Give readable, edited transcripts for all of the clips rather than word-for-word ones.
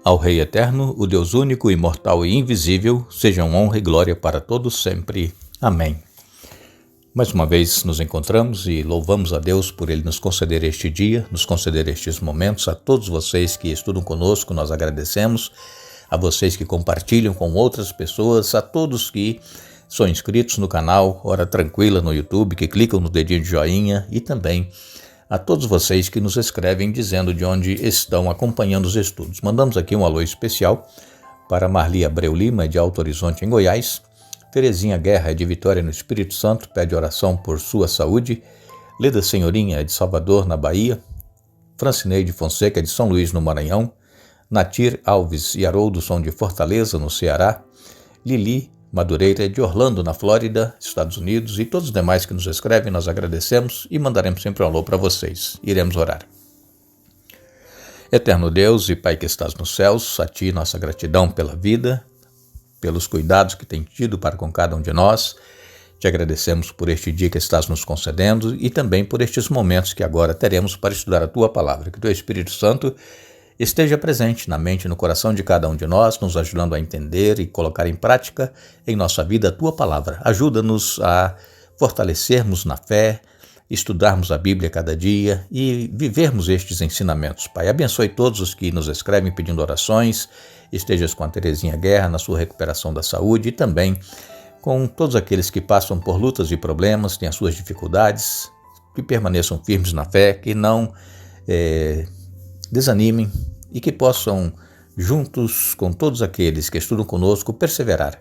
Ao Rei Eterno, o Deus único, imortal e invisível, sejam honra e glória para todos sempre. Amém. Mais uma vez nos encontramos e louvamos a Deus por Ele nos conceder este dia, nos conceder estes momentos. A todos vocês que estudam conosco, nós agradecemos. A vocês que compartilham com outras pessoas, a todos que são inscritos no canal Hora Tranquila no YouTube, que clicam no dedinho de joinha, e também a todos vocês que nos escrevem dizendo de onde estão acompanhando os estudos. Mandamos aqui um alô especial para Marli Abreu Lima, de Alto Horizonte, em Goiás. Terezinha Guerra, de Vitória, no Espírito Santo, pede oração por sua saúde. Leda Senhorinha, de Salvador, na Bahia. Francineide Fonseca, de São Luís, no Maranhão. Natir Alves e Haroldo são de Fortaleza, no Ceará. Lili Madureira, de Orlando, na Flórida, Estados Unidos, e todos os demais que nos escrevem, nós agradecemos e mandaremos sempre um alô para vocês. Iremos orar. Eterno Deus e Pai que estás nos céus, a Ti nossa gratidão pela vida, pelos cuidados que tem tido para com cada um de nós. Te agradecemos por este dia que estás nos concedendo e também por estes momentos que agora teremos para estudar a Tua Palavra. Que o Teu Espírito Santo esteja presente na mente e no coração de cada um de nós, nos ajudando a entender e colocar em prática em nossa vida a Tua Palavra. Ajuda-nos a fortalecermos na fé, estudarmos a Bíblia cada dia e vivermos estes ensinamentos. Pai, abençoe todos os que nos escrevem pedindo orações, estejas com a Terezinha Guerra na sua recuperação da saúde e também com todos aqueles que passam por lutas e problemas, têm as suas dificuldades, que permaneçam firmes na fé, que não desanimem e que possam, juntos com todos aqueles que estudam conosco, perseverar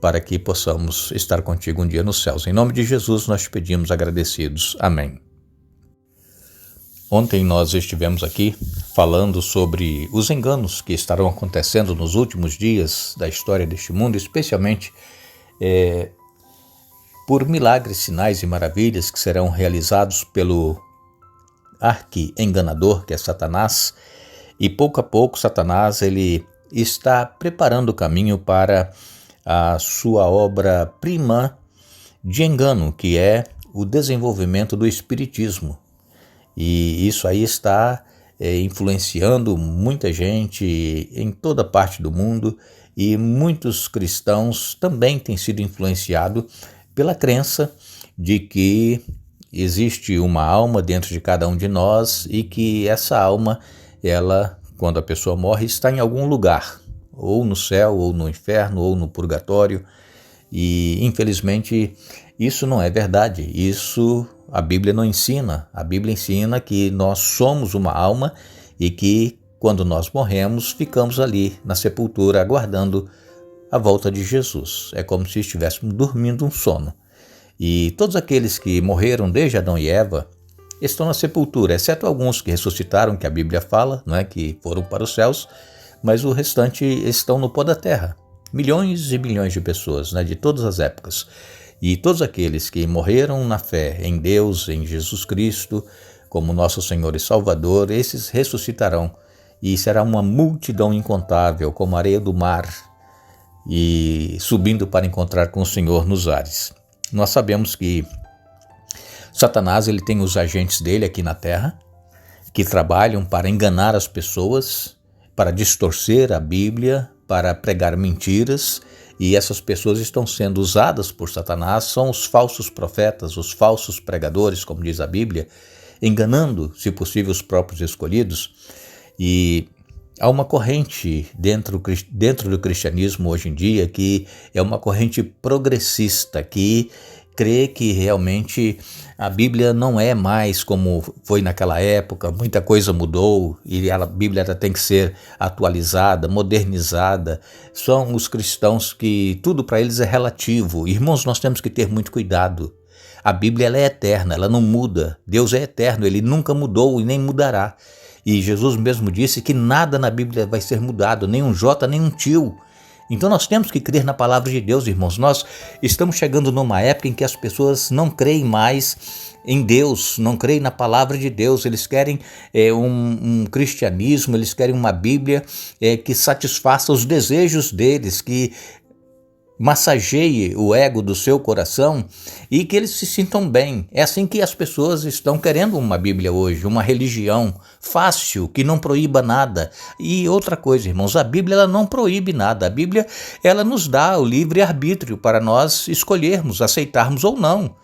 para que possamos estar contigo um dia nos céus. Em nome de Jesus nós te pedimos agradecidos. Amém. Ontem nós estivemos aqui falando sobre os enganos que estarão acontecendo nos últimos dias da história deste mundo, especialmente por milagres, sinais e maravilhas que serão realizados pelo arqui-enganador, que é Satanás, e pouco a pouco Satanás ele está preparando o caminho para a sua obra-prima de engano, que é o desenvolvimento do espiritismo. E isso aí está influenciando muita gente em toda parte do mundo, e muitos cristãos também têm sido influenciados pela crença de que existe uma alma dentro de cada um de nós e que essa alma, ela, quando a pessoa morre, está em algum lugar, ou no céu, ou no inferno, ou no purgatório. E, infelizmente, isso não é verdade. Isso a Bíblia não ensina. A Bíblia ensina que nós somos uma alma e que, quando nós morremos, ficamos ali na sepultura aguardando a volta de Jesus. É como se estivéssemos dormindo um sono. E todos aqueles que morreram desde Adão e Eva estão na sepultura, exceto alguns que ressuscitaram, que a Bíblia fala, não é, que foram para os céus, mas o restante estão no pó da terra. Milhões e milhões de pessoas, né, de todas as épocas. E todos aqueles que morreram na fé em Deus, em Jesus Cristo, como nosso Senhor e Salvador, esses ressuscitarão. E será uma multidão incontável, como a areia do mar, e subindo para encontrar com o Senhor nos ares. Nós sabemos que Satanás ele tem os agentes dele aqui na terra, que trabalham para enganar as pessoas, para distorcer a Bíblia, para pregar mentiras, e essas pessoas estão sendo usadas por Satanás, são os falsos profetas, os falsos pregadores, como diz a Bíblia, enganando, se possível, os próprios escolhidos. E há uma corrente dentro do cristianismo hoje em dia que é uma corrente progressista, que crê que realmente a Bíblia não é mais como foi naquela época, muita coisa mudou e a Bíblia tem que ser atualizada, modernizada. São os cristãos que tudo para eles é relativo. Irmãos, nós temos que ter muito cuidado. A Bíblia ela é eterna, ela não muda. Deus é eterno, Ele nunca mudou e nem mudará. E Jesus mesmo disse que nada na Bíblia vai ser mudado, nem um jota, nem um tio. Então nós temos que crer na palavra de Deus, irmãos. Nós estamos chegando numa época em que as pessoas não creem mais em Deus, não creem na palavra de Deus. Eles querem um cristianismo, eles querem uma Bíblia que satisfaça os desejos deles, que massageie o ego do seu coração e que eles se sintam bem. É assim que as pessoas estão querendo uma Bíblia hoje, uma religião fácil, que não proíba nada. E outra coisa, irmãos, a Bíblia ela não proíbe nada. A Bíblia ela nos dá o livre-arbítrio para nós escolhermos, aceitarmos ou não.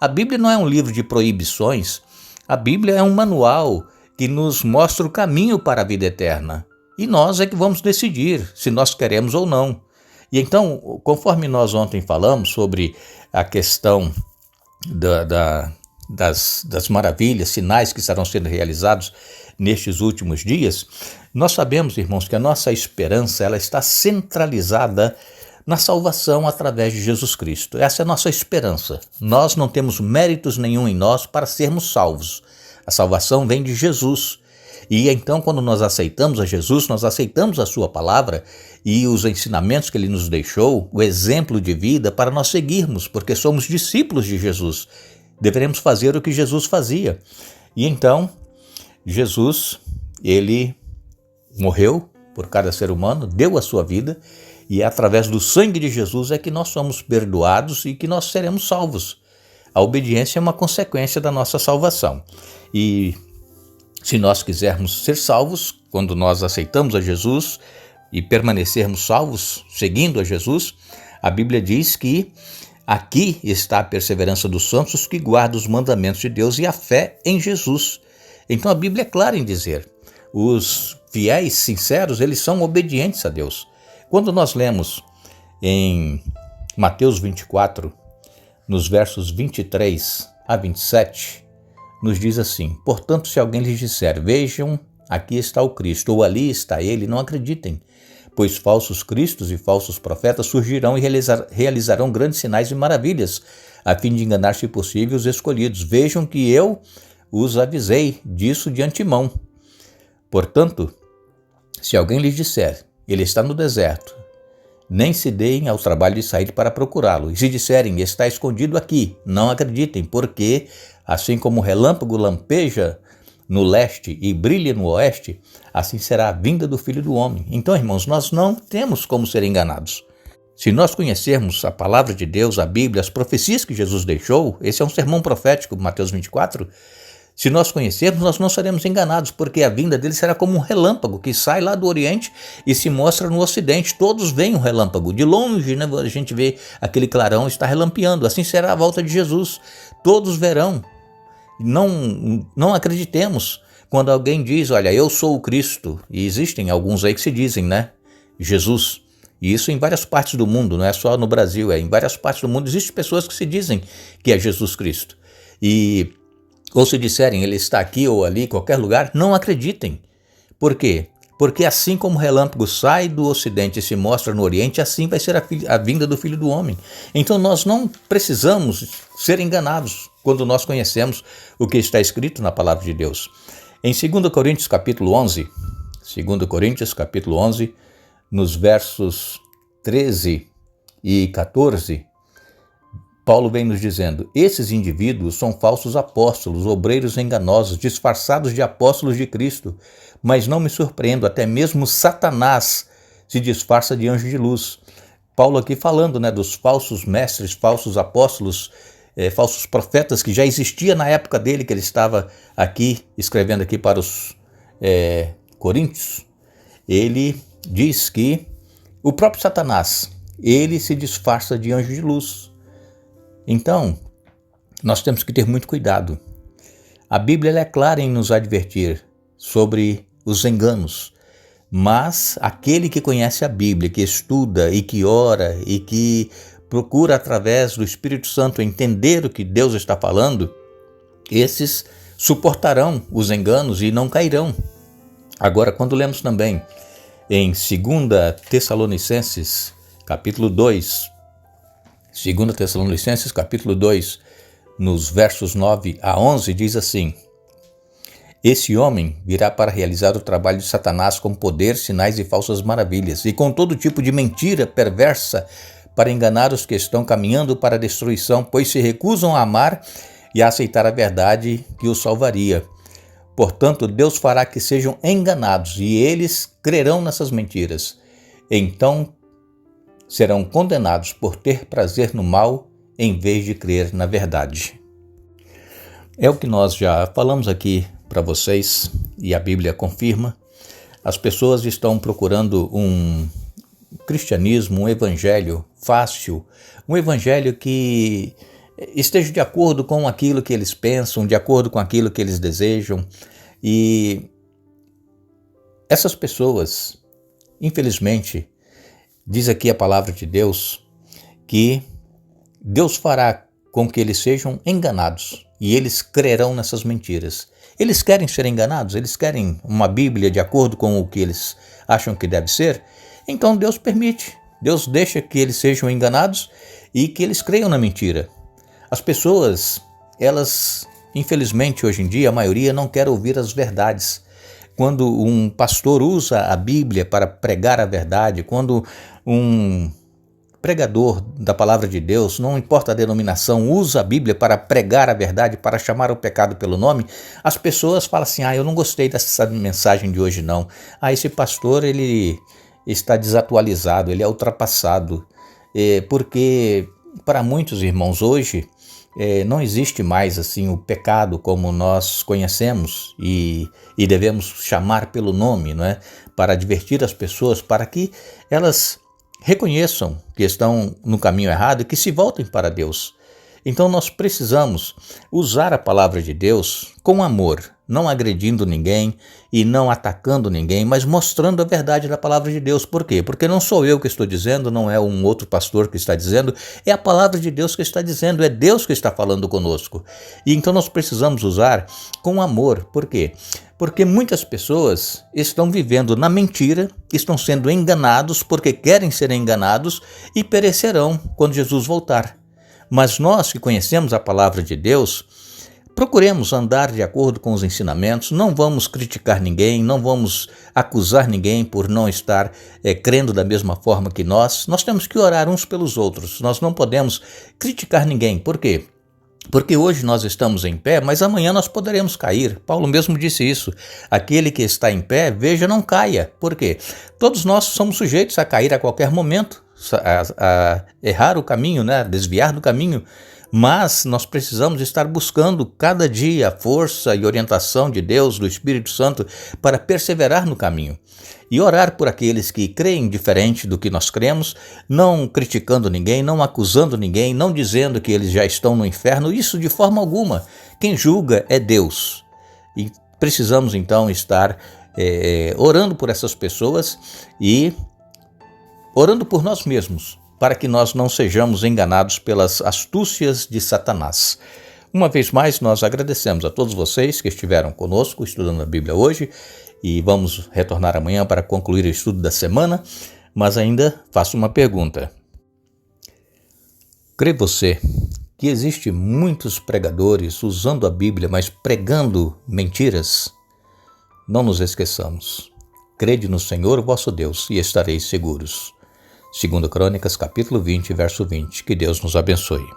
A Bíblia não é um livro de proibições. A Bíblia é um manual que nos mostra o caminho para a vida eterna. E nós é que vamos decidir se nós queremos ou não. E então, conforme nós ontem falamos sobre a questão das maravilhas, sinais que estarão sendo realizados nestes últimos dias, nós sabemos, irmãos, que a nossa esperança ela está centralizada na salvação através de Jesus Cristo. Essa é a nossa esperança. Nós não temos méritos nenhum em nós para sermos salvos. A salvação vem de Jesus. E então, quando nós aceitamos a Jesus, nós aceitamos a sua palavra e os ensinamentos que ele nos deixou, o exemplo de vida para nós seguirmos, porque somos discípulos de Jesus. Deveremos fazer o que Jesus fazia. E então, Jesus, ele morreu por cada ser humano, deu a sua vida, e é através do sangue de Jesus é que nós somos perdoados e que nós seremos salvos. A obediência é uma consequência da nossa salvação. E se nós quisermos ser salvos, quando nós aceitamos a Jesus e permanecermos salvos, seguindo a Jesus, a Bíblia diz que aqui está a perseverança dos santos que guardam os mandamentos de Deus e a fé em Jesus. Então a Bíblia é clara em dizer, os fiéis sinceros, eles são obedientes a Deus. Quando nós lemos em Mateus 24, nos versos 23 a 27, nos diz assim: portanto, se alguém lhes disser, vejam, aqui está o Cristo, ou ali está ele, não acreditem, pois falsos cristos e falsos profetas surgirão e realizarão grandes sinais e maravilhas, a fim de enganar, se possível, os escolhidos. Vejam que eu os avisei disso de antemão. Portanto, se alguém lhes disser, ele está no deserto, nem se deem ao trabalho de sair para procurá-lo. E se disserem, está escondido aqui, não acreditem, porque assim como o relâmpago lampeja no leste e brilha no oeste, assim será a vinda do Filho do Homem. Então, irmãos, nós não temos como ser enganados. Se nós conhecermos a palavra de Deus, a Bíblia, as profecias que Jesus deixou, esse é um sermão profético, Mateus 24, se nós conhecermos, nós não seremos enganados, porque a vinda dele será como um relâmpago que sai lá do Oriente e se mostra no Ocidente. Todos veem um relâmpago. De longe, né, a gente vê aquele clarão está relampeando. Assim será a volta de Jesus. Todos verão. Não acreditemos quando alguém diz, olha, eu sou o Cristo. E existem alguns aí que se dizem, né? Jesus. E isso em várias partes do mundo, não é só no Brasil, é em várias partes do mundo. Existem pessoas que se dizem que é Jesus Cristo. Ou se disserem, ele está aqui ou ali, em qualquer lugar, não acreditem. Por quê? Porque assim como o relâmpago sai do Ocidente e se mostra no Oriente, assim vai ser a vinda do Filho do Homem. Então nós não precisamos ser enganados quando nós conhecemos o que está escrito na Palavra de Deus. Em 2 Coríntios capítulo 11, nos versos 13 e 14, Paulo vem nos dizendo, esses indivíduos são falsos apóstolos, obreiros enganosos, disfarçados de apóstolos de Cristo, mas não me surpreendo, até mesmo Satanás se disfarça de anjo de luz. Paulo aqui falando, né, dos falsos mestres, falsos apóstolos, falsos profetas que já existia na época dele, que ele estava aqui, escrevendo aqui para os coríntios. Ele diz que o próprio Satanás, ele se disfarça de anjo de luz. Então, nós temos que ter muito cuidado. A Bíblia ela é clara em nos advertir sobre os enganos, mas aquele que conhece a Bíblia, que estuda e que ora e que procura através do Espírito Santo entender o que Deus está falando, esses suportarão os enganos e não cairão. Agora, quando lemos também em 2 Tessalonicenses, capítulo 2, 2 Tessalonicenses, capítulo 2, nos versos 9 a 11, diz assim, esse homem virá para realizar o trabalho de Satanás com poder, sinais e falsas maravilhas, e com todo tipo de mentira perversa para enganar os que estão caminhando para a destruição, pois se recusam a amar e a aceitar a verdade que os salvaria. Portanto, Deus fará que sejam enganados, e eles crerão nessas mentiras. Então serão condenados por ter prazer no mal em vez de crer na verdade. É o que nós já falamos aqui para vocês e a Bíblia confirma. As pessoas estão procurando um cristianismo, um evangelho fácil, um evangelho que esteja de acordo com aquilo que eles pensam, de acordo com aquilo que eles desejam. E essas pessoas, infelizmente, diz aqui a palavra de Deus, que Deus fará com que eles sejam enganados e eles crerão nessas mentiras. Eles querem ser enganados, eles querem uma Bíblia de acordo com o que eles acham que deve ser, então Deus permite, Deus deixa que eles sejam enganados e que eles creiam na mentira. As pessoas, elas, infelizmente, hoje em dia, a maioria não quer ouvir as verdades. Quando um pastor usa a Bíblia para pregar a verdade, quando um pregador da palavra de Deus, não importa a denominação, usa a Bíblia para pregar a verdade, para chamar o pecado pelo nome, as pessoas falam assim, eu não gostei dessa mensagem de hoje não. Esse pastor, ele está desatualizado, ele é ultrapassado, porque para muitos irmãos hoje, não existe mais assim o pecado como nós conhecemos e devemos chamar pelo nome, não é? Para advertir as pessoas, para que elas reconheçam que estão no caminho errado e que se voltem para Deus. Então nós precisamos usar a palavra de Deus com amor, não agredindo ninguém e não atacando ninguém, mas mostrando a verdade da palavra de Deus. Por quê? Porque não sou eu que estou dizendo, não é um outro pastor que está dizendo, é a palavra de Deus que está dizendo, é Deus que está falando conosco. E então nós precisamos usar com amor. Por quê? Porque muitas pessoas estão vivendo na mentira, estão sendo enganados porque querem ser enganados e perecerão quando Jesus voltar. Mas nós que conhecemos a palavra de Deus, procuremos andar de acordo com os ensinamentos, não vamos criticar ninguém, não vamos acusar ninguém por não estar crendo da mesma forma que nós. Nós temos que orar uns pelos outros, nós não podemos criticar ninguém. Por quê? Porque hoje nós estamos em pé, mas amanhã nós poderemos cair. Paulo mesmo disse isso. Aquele que está em pé, veja, não caia. Por quê? Todos nós somos sujeitos a cair a qualquer momento, a errar o caminho, né? Desviar do caminho. Mas nós precisamos estar buscando cada dia a força e orientação de Deus, do Espírito Santo, para perseverar no caminho. E orar por aqueles que creem diferente do que nós cremos, não criticando ninguém, não acusando ninguém, não dizendo que eles já estão no inferno, isso de forma alguma. Quem julga é Deus. E precisamos então estar orando por essas pessoas e orando por nós mesmos, para que nós não sejamos enganados pelas astúcias de Satanás. Uma vez mais, nós agradecemos a todos vocês que estiveram conosco estudando a Bíblia hoje e vamos retornar amanhã para concluir o estudo da semana, mas ainda faço uma pergunta. Crê você que existe muitos pregadores usando a Bíblia, mas pregando mentiras? Não nos esqueçamos. Crede no Senhor vosso Deus e estareis seguros. 2 Crônicas, capítulo 20, verso 20. Que Deus nos abençoe.